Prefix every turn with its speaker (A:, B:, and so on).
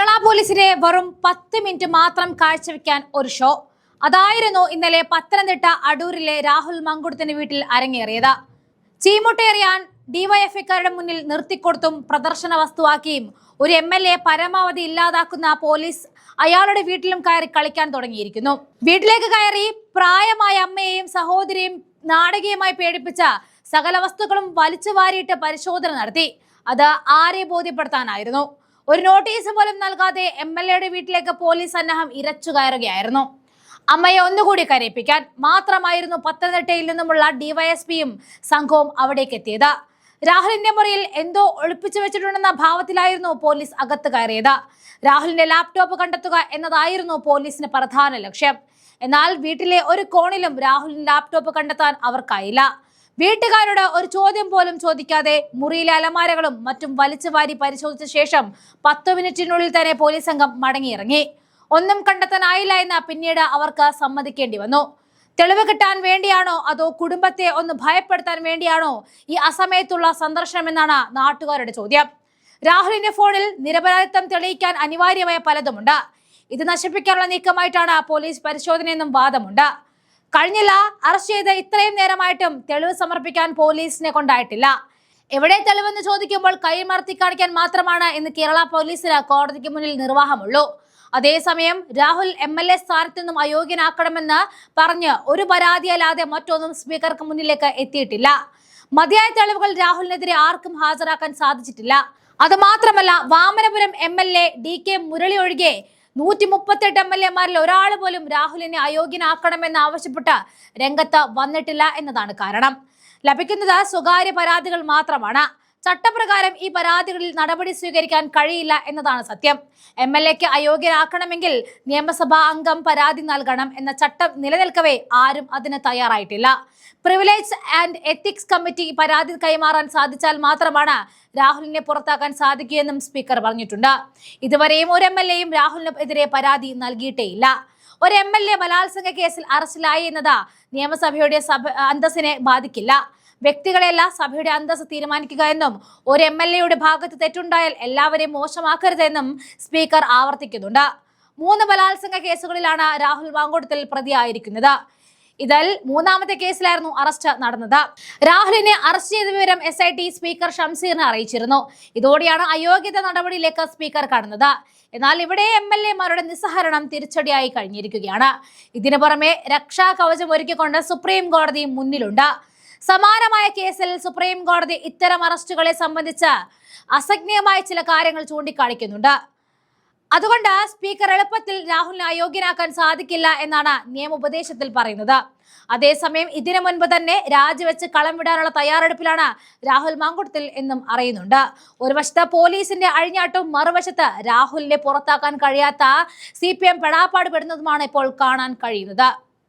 A: കേരള പോലീസിന്റെ വെറും 10 മിനിറ്റ് മാത്രം കാഴ്ചവെക്കാൻ ഒരു ഷോ. അതായിരുന്നു ഇന്നലെ പത്തനംതിട്ട അടൂരിലെ രാഹുൽ മങ്കുടത്തിന്റെ വീട്ടിൽ അരങ്ങേറിയത്. ചീമുട്ടേറിയാൻ ഡിവൈഎഫ്ഐക്കാരുടെ മുന്നിൽ നിർത്തിക്കൊടുത്തും പ്രദർശന വസ്തുവാക്കിയും ഒരു MLA പരമാവധി ഇല്ലാതാക്കുന്ന പോലീസ് അയാളുടെ വീട്ടിലും കയറി കളിക്കാൻ തുടങ്ങിയിരിക്കുന്നു. വീട്ടിലേക്ക് കയറി പ്രായമായ അമ്മയെയും സഹോദരിയും നാടകീയമായി പേടിപ്പിച്ച സകല വസ്തുക്കളും വലിച്ചു വാരിയിട്ട് പരിശോധന നടത്തി. അത് ആരെ ബോധ്യപ്പെടുത്താനായിരുന്നു? ഒരു നോട്ടീസ് പോലും നൽകാതെ MLAയുടെ വീട്ടിലേക്ക് പോലീസ് സന്നാഹം ഇരച്ചു കയറുകയായിരുന്നു. അമ്മയെ ഒന്നുകൂടി കരയിപ്പിക്കാൻ മാത്രമായിരുന്നു പത്തനംതിട്ടയിൽ നിന്നുമുള്ള ഡിവൈഎസ്പിയും സംഘവും അവിടേക്ക് എത്തിയത്. രാഹുലിന്റെ മുറിയിൽ എന്തോ ഒളിപ്പിച്ചു വെച്ചിട്ടുണ്ടെന്ന ഭാവത്തിലായിരുന്നു പോലീസ് അകത്ത് കയറിയത്. രാഹുലിന്റെ ലാപ്ടോപ്പ് കണ്ടെത്തുക എന്നതായിരുന്നു പോലീസിന്റെ പ്രധാന ലക്ഷ്യം. എന്നാൽ വീട്ടിലെ ഒരു കോണിലും രാഹുലിന്റെ ലാപ്ടോപ്പ് കണ്ടെത്താൻ അവർക്കായില്ല. വീട്ടുകാരോട് ഒരു ചോദ്യം പോലും ചോദിക്കാതെ മുറിയിലെ അലമാരകളും മറ്റും വലിച്ചു വാരി പരിശോധിച്ച ശേഷം 10 മിനിറ്റിനുള്ളിൽ തന്നെ പോലീസ് സംഘം മടങ്ങിയിറങ്ങി. ഒന്നും കണ്ടെത്താനായില്ല എന്ന് പിന്നീട് അവർക്ക് സമ്മതിക്കേണ്ടി വന്നു. തെളിവ് കിട്ടാൻ വേണ്ടിയാണോ അതോ കുടുംബത്തെ ഒന്ന് ഭയപ്പെടുത്താൻ വേണ്ടിയാണോ ഈ അസമയത്തുള്ള സന്ദർശനമെന്നാണ് നാട്ടുകാരുടെ ചോദ്യം. രാഹുലിന്റെ ഫോണിൽ നിരപരാധിത്വം തെളിയിക്കാൻ അനിവാര്യമായ പലതുമുണ്ട്. ഇത് നശിപ്പിക്കാനുള്ള നീക്കമായിട്ടാണ് പോലീസ് പരിശോധനയെന്നും വാദമുണ്ട്. കഴിഞ്ഞില്ല, അറസ്റ്റ് ചെയ്ത് ഇത്രയും നേരമായിട്ടും തെളിവ് സമർപ്പിക്കാൻ പോലീസിനെ കൊണ്ടായിട്ടില്ല. എവിടെ തെളിവെന്ന് ചോദിക്കുമ്പോൾ കൈമർത്തി കാണിക്കാൻ മാത്രമാണ് ഇന്ന് കേരള പോലീസിന് കോടതിക്ക് മുന്നിൽ നിർവാഹമുള്ളൂ. അതേസമയം രാഹുൽ MLA സ്ഥാനത്തു നിന്നും അയോഗ്യനാക്കണമെന്ന് പറഞ്ഞ് ഒരു പരാതിയല്ലാതെ മറ്റൊന്നും സ്പീക്കർക്ക് മുന്നിലേക്ക് എത്തിയിട്ടില്ല. മതിയായ തെളിവുകൾ രാഹുലിനെതിരെ ആർക്കും ഹാജരാക്കാൻ സാധിച്ചിട്ടില്ല. അത് മാത്രമല്ല, വാമനപുരം MLA DK മുരളി ഒഴികെ 138 MLAമാരിൽ ഒരാൾ പോലും രാഹുലിനെ അയോഗ്യനാക്കണമെന്ന് ആവശ്യപ്പെട്ട് രംഗത്ത് വന്നിട്ടില്ല എന്നതാണ് കാരണം. ലഭിക്കുന്നത് സ്വകാര്യ പരാതികൾ മാത്രമാണ്. ചട്ടപ്രകാരം ഈ പരാതികളിൽ നടപടി സ്വീകരിക്കാൻ കഴിയില്ല എന്നതാണ് സത്യം. MLAക്ക് അയോഗ്യനാക്കണമെങ്കിൽ നിയമസഭാ അംഗം പരാതി നൽകണം എന്ന ചട്ടം നിലനിൽക്കവേ ആരും അതിന് തയ്യാറായിട്ടില്ല. പ്രിവിലേജ് ആൻഡ് എത്തിക്സ് കമ്മിറ്റി പരാതി കൈമാറാൻ സാധിച്ചാൽ മാത്രമാണ് രാഹുലിനെ പുറത്താക്കാൻ സാധിക്കുകയെന്നും സ്പീക്കർ പറഞ്ഞിട്ടുണ്ട്. ഇതുവരെയും ഒരു MLAയും രാഹുലിനെതിരെ പരാതി നൽകിയിട്ടേയില്ല. ഒരു MLA ബലാത്സംഗ കേസിൽ അറസ്റ്റിലായി എന്നത് നിയമസഭയുടെ അന്തസ്സിനെ ബാധിക്കില്ല. വ്യക്തികളെയല്ല, സഭയുടെ അന്തസ്സ് തീരുമാനിക്കുക എന്നും ഒരു MLAയുടെ ഭാഗത്ത് തെറ്റുണ്ടായാൽ എല്ലാവരെയും മോശമാക്കരുതെന്നും സ്പീക്കർ ആവർത്തിക്കുന്നുണ്ട്. 3 ബലാത്സംഗ കേസുകളിലാണ് രാഹുൽ മാങ്കൂട്ടത്തിൽ പ്രതിയായിരിക്കുന്നത്. ഇതിൽ 3ാമത്തെ കേസിലായിരുന്നു അറസ്റ്റ് നടന്നത്. രാഹുലിനെ അറസ്റ്റ് ചെയ്ത വിവരം SIT സ്പീക്കർ ഷംസീറിനെ അറിയിച്ചിരുന്നു. ഇതോടെയാണ് അയോഗ്യത നടപടിയിലേക്ക് സ്പീക്കർ കടന്നത്. എന്നാൽ ഇവിടെ MLAമാരുടെ നിസ്സഹരണം തിരിച്ചടിയായി കഴിഞ്ഞിരിക്കുകയാണ്. ഇതിനു പുറമെ രക്ഷാ കവചം ഒരുക്കിക്കൊണ്ട് സുപ്രീം കോടതി മുന്നിലുണ്ട്. സമാനമായ കേസിൽ സുപ്രീം കോടതി ഇത്തരം അറസ്റ്റുകളെ സംബന്ധിച്ച് അസജ്ഞമായ ചില കാര്യങ്ങൾ ചൂണ്ടിക്കാണിക്കുന്നുണ്ട്. അതുകൊണ്ട് സ്പീക്കർ എളുപ്പത്തിൽ രാഹുലിനെ അയോഗ്യനാക്കാൻ സാധിക്കില്ല എന്നാണ് നിയമോപദേശത്തിൽ പറയുന്നത്. അതേസമയം ഇതിനു മുൻപ് തന്നെ രാജിവെച്ച് കളം വിടാനുള്ള തയ്യാറെടുപ്പിലാണ് രാഹുൽ മാങ്കൂട്ടത്തിൽ എന്നും അറിയുന്നുണ്ട്. ഒരു വശത്ത് പോലീസിന്റെ അഴിഞ്ഞാട്ടവും മറുവശത്ത് രാഹുലിനെ പുറത്താക്കാൻ കഴിയാത്ത CPM പെടാപ്പാട് പെടുന്നതുമാണ് ഇപ്പോൾ കാണാൻ കഴിയുന്നത്.